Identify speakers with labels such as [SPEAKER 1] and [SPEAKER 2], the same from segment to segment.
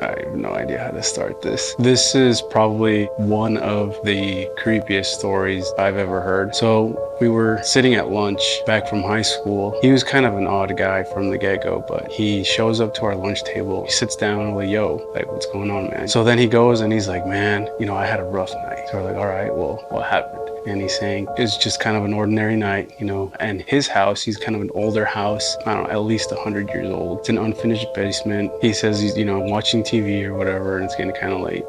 [SPEAKER 1] I have no idea how to start this. This is probably one of the creepiest stories I've ever heard. So we were sitting at lunch back from high school. He was kind of an odd guy from the get-go, but he shows up to our lunch table. He sits down and we're like, yo, like, what's going on, man? So then he goes and he's like, man, I had a rough night. So we're like, all right, well, what happened? And he's saying it's just kind of an ordinary night, and his house, he's kind of an older house, I don't know, at least 100 years old. It's an unfinished basement. He says he's, watching TV or whatever, and it's getting kind of late,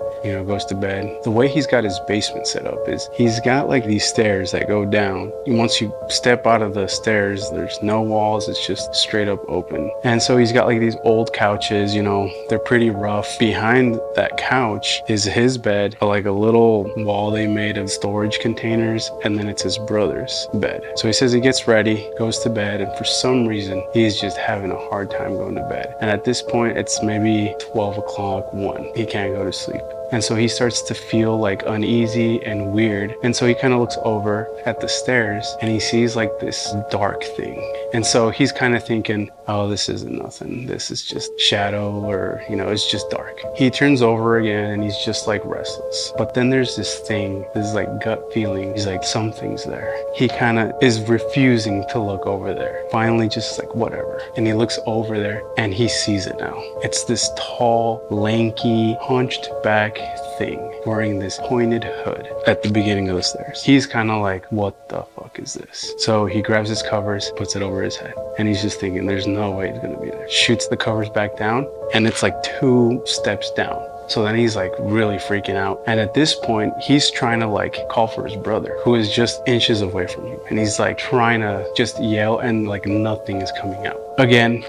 [SPEAKER 1] goes to bed. The way he's got his basement set up is he's got like these stairs that go down. And once you step out of the stairs, there's no walls, it's just straight up open. And so he's got like these old couches, they're pretty rough. Behind that couch is his bed, like a little wall they made of storage containers, and then it's his brother's bed. So he says he gets ready, goes to bed, and for some reason he's just having a hard time going to bed. And at this point it's maybe 12 o'clock, 1. He can't go to sleep. And so he starts to feel like uneasy and weird. And so he kind of looks over at the stairs and he sees like this dark thing. And so he's kind of thinking, oh, this isn't nothing. This is just shadow, or, it's just dark. He turns over again and he's just like restless. But then there's this thing, this like gut feeling. He's like, something's there. He kind of is refusing to look over there. Finally, just like, whatever. And he looks over there and he sees it now. It's this tall, lanky, hunched back thing wearing this pointed hood at the beginning of the stairs. He's kind of like, what the fuck is this? So he grabs his covers, puts it over his head, and he's just thinking, there's no way it's gonna be there. Shoots the covers back down, and it's like 2 steps down. So then he's like really freaking out. And at this point, he's trying to like call for his brother, who is just inches away from him. And he's like trying to just yell, and like nothing is coming out. Again,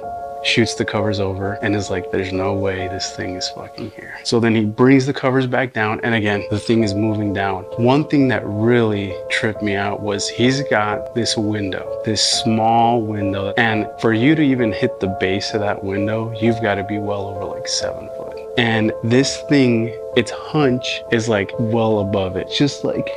[SPEAKER 1] shoots the covers over and is like, there's no way this thing is fucking here. So then he brings the covers back down, and again, the thing is moving down. One thing that really tripped me out was he's got this window, this small window, and for you to even hit the base of that window, you've got to be well over like 7 foot. And this thing, its hunch is like well above it, just like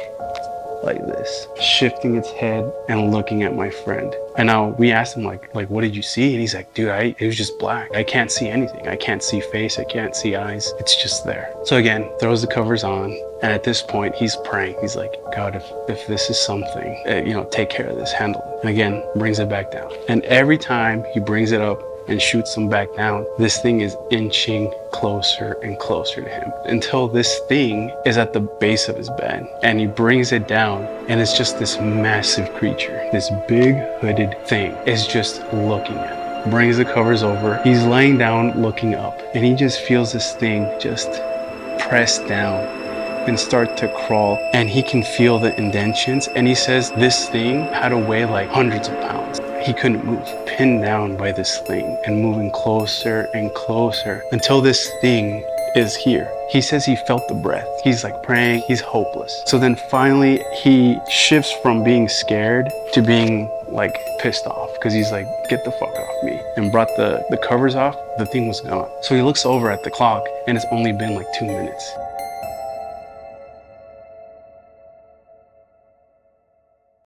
[SPEAKER 1] this, shifting its head and looking at my friend. And now we asked him like what did you see? And he's like, dude, it was just black. I can't see anything. I can't see face, I can't see eyes. It's just there. So again, throws the covers on, and at this point he's praying. He's like, God, if this is something, take care of this, handle it. And again, brings it back down. And every time he brings it up and shoots them back down, this thing is inching closer and closer to him until this thing is at the base of his bed, and he brings it down, and it's just this massive creature. This big hooded thing is just looking at him. Brings the covers over. He's laying down looking up, and he just feels this thing just press down and start to crawl, and he can feel the indentions. And he says this thing had to weigh like hundreds of pounds. He couldn't move, pinned down by this thing and moving closer and closer until this thing is here. He says he felt the breath. He's like praying, he's hopeless. So then finally he shifts from being scared to being like pissed off, because he's like, get the fuck off me, and brought the covers off. The thing was gone. So he looks over at the clock, and it's only been like 2 minutes.